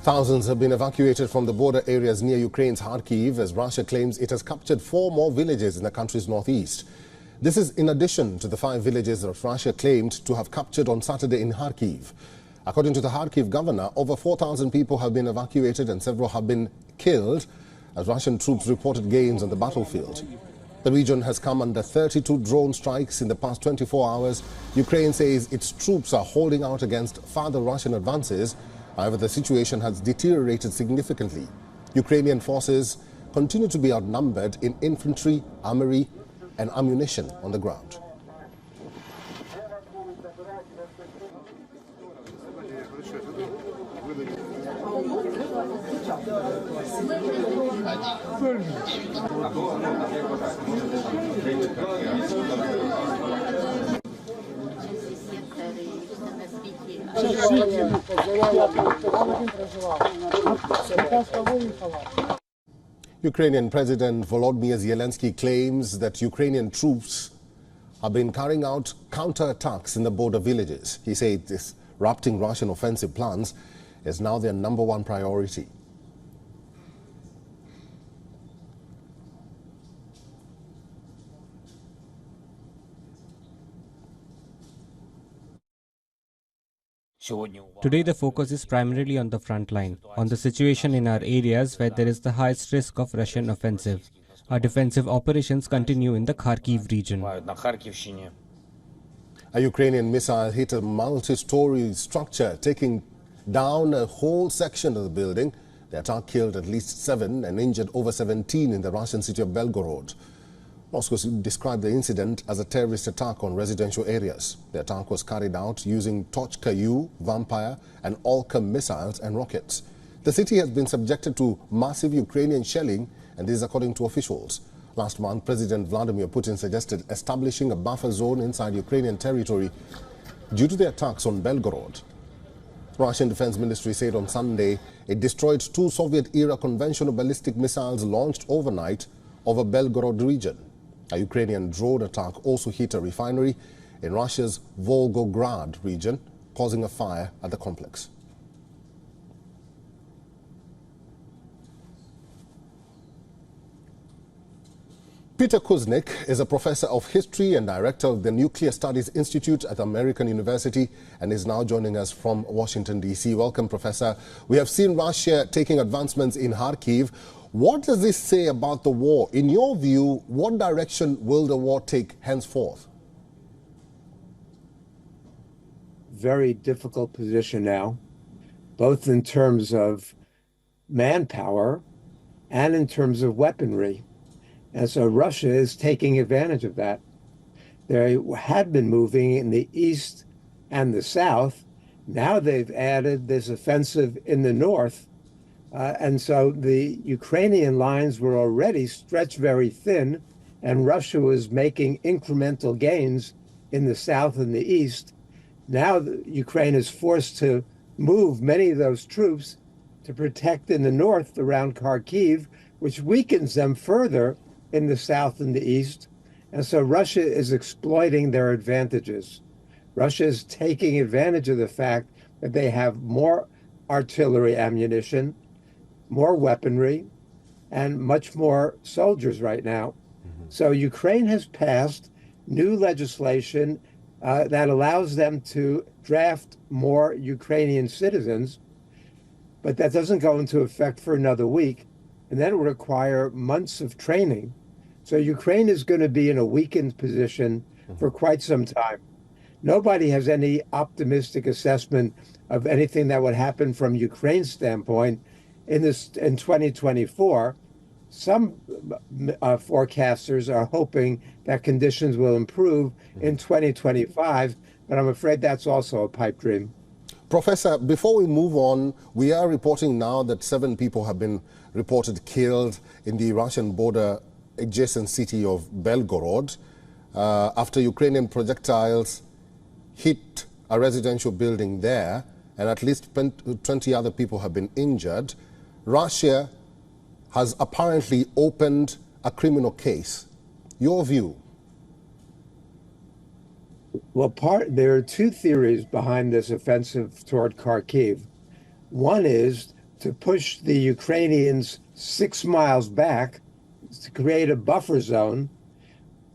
Thousands have been evacuated from the border areas near Ukraine's Kharkiv as Russia claims it has captured 4 more villages in the country's northeast. This is in addition to the 5 villages that Russia claimed to have captured on Saturday in Kharkiv. According to the Kharkiv governor, over 4,000 people have been evacuated and several have been killed as Russian troops reported gains on the battlefield. The region has come under 32 drone strikes in the past 24 hours. Ukraine says its troops are holding out against further Russian advances. However, the situation has deteriorated significantly. Ukrainian forces continue to be outnumbered in infantry, armory and ammunition on the ground. Ukrainian President Volodymyr Zelensky claims that Ukrainian troops have been carrying out counterattacks in the border villages. He said disrupting Russian offensive plans is now their #1 priority. Today the focus is primarily on the front line, on the situation in our areas where there is the highest risk of Russian offensive. Our defensive operations continue in the Kharkiv region. A Ukrainian missile hit a multi-story structure, taking down a whole section of the building. The attack killed at least 7 and injured over 17 in the Russian city of Belgorod. Moscow described the incident as a terrorist attack on residential areas. The attack was carried out using Tochka-U, Vampire and Olka missiles and rockets. The city has been subjected to massive Ukrainian shelling, and this is according to officials. Last month, President Vladimir Putin suggested establishing a buffer zone inside Ukrainian territory due to the attacks on Belgorod. Russian Defense Ministry said on Sunday it destroyed 2 Soviet-era conventional ballistic missiles launched overnight over Belgorod region. A Ukrainian drone attack also hit a refinery in Russia's Volgograd region, causing a fire at the complex. Peter Kuznick is a professor of history and director of the Nuclear Studies Institute at American University and is now joining us from Washington, D.C. Welcome, Professor. We have seen Russia taking advancements in Kharkiv. What does this say about the war? In your view, what direction will the war take henceforth? Very difficult position now, both in terms of manpower and in terms of weaponry. And so Russia is taking advantage of that. They had been moving in the east and the south. Now they've added this offensive in the north. And so the Ukrainian lines were already stretched very thin, and Russia was making incremental gains in the south and the east. Now Ukraine is forced to move many of those troops to protect in the north around Kharkiv, which weakens them further in the south and the east. And so Russia is exploiting their advantages. Russia is taking advantage of the fact that they have more artillery ammunition, more weaponry, and much more soldiers right now. So Ukraine has passed new legislation that allows them to draft more Ukrainian citizens, but that doesn't go into effect for another week, and then it will require months of training. So Ukraine is going to be in a weakened position for quite some time. Nobody has any optimistic assessment of anything that would happen from Ukraine's standpoint in 2024. Some forecasters are hoping that conditions will improve in 2025, but I'm afraid that's also a pipe dream. Professor, before we move on, we are reporting now that 7 people have been reported killed in the Russian border adjacent city of Belgorod after Ukrainian projectiles hit a residential building there, and at least 20 other people have been injured. Russia has apparently opened a criminal case. Your view? Well, there are 2 theories behind this offensive toward Kharkiv. One is to push the Ukrainians 6 miles back to create a buffer zone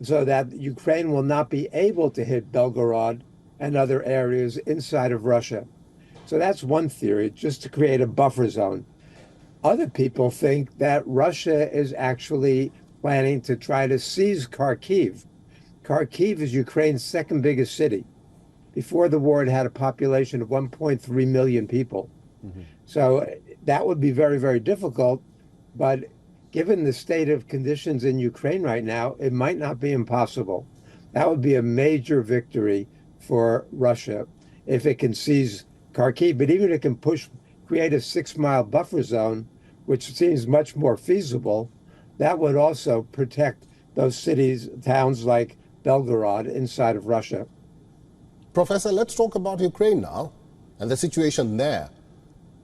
so that Ukraine will not be able to hit Belgorod and other areas inside of Russia. So that's one theory, just to create a buffer zone. Other people think that Russia is actually planning to try to seize Kharkiv. Kharkiv is Ukraine's second biggest city. Before the war, it had a population of 1.3 million people. So that would be very, very difficult. But given the state of conditions in Ukraine right now, it might not be impossible. That would be a major victory for Russia if it can seize Kharkiv. But even if it can create a 6-mile buffer zone, which seems much more feasible, that would also protect those cities, towns like Belgorod inside of Russia. Professor, let's talk about Ukraine now and the situation there.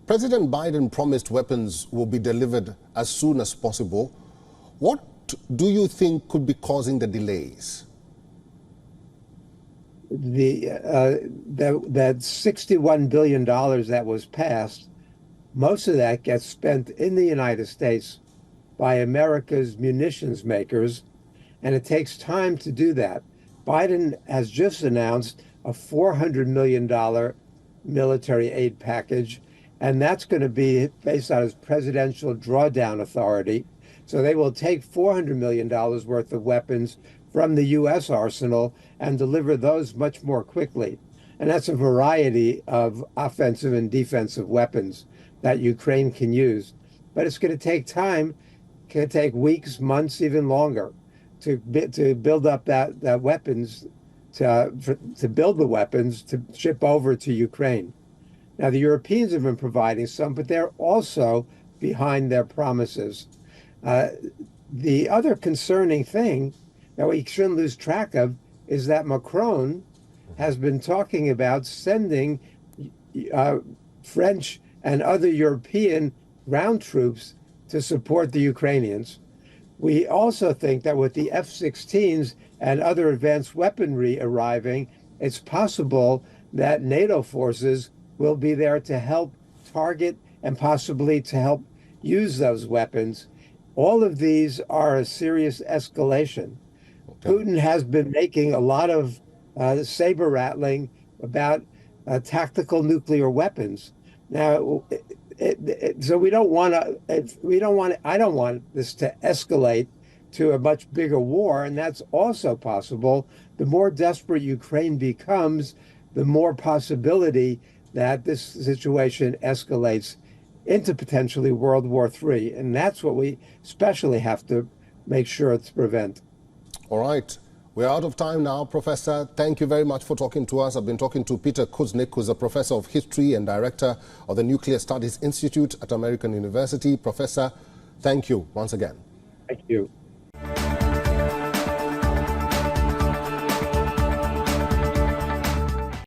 President Biden promised weapons will be delivered as soon as possible. What do you think could be causing the delays? That $61 billion that was passed, most of that gets spent in the United States by America's munitions makers, and it takes time to do that. Biden has just announced a $400 million military aid package, and that's going to be based on his presidential drawdown authority. So they will take $400 million worth of weapons from the U.S. arsenal and deliver those much more quickly. And that's a variety of offensive and defensive weapons that Ukraine can use. But it's going to take time. It can take weeks, months, even longer to build up that weapons, to build the weapons to ship over to Ukraine. Now, the Europeans have been providing some, but they're also behind their promises. The other concerning thing that we shouldn't lose track of is that Macron has been talking about sending French and other European ground troops to support the Ukrainians. We also think that with the F-16s and other advanced weaponry arriving, it's possible that NATO forces will be there to help target and possibly to help use those weapons. All of these are a serious escalation. Okay. Putin has been making a lot of saber rattling about tactical nuclear weapons. Now, so I don't want this to escalate to a much bigger war, and that's also possible. The more desperate Ukraine becomes, the more possibility that this situation escalates into potentially World War III. And that's what we especially have to make sure to prevent. All right. We're out of time now, Professor. Thank you very much for talking to us. I've been talking to Peter Kuznick, who's a professor of history and director of the Nuclear Studies Institute at American University. Professor, thank you once again. Thank you.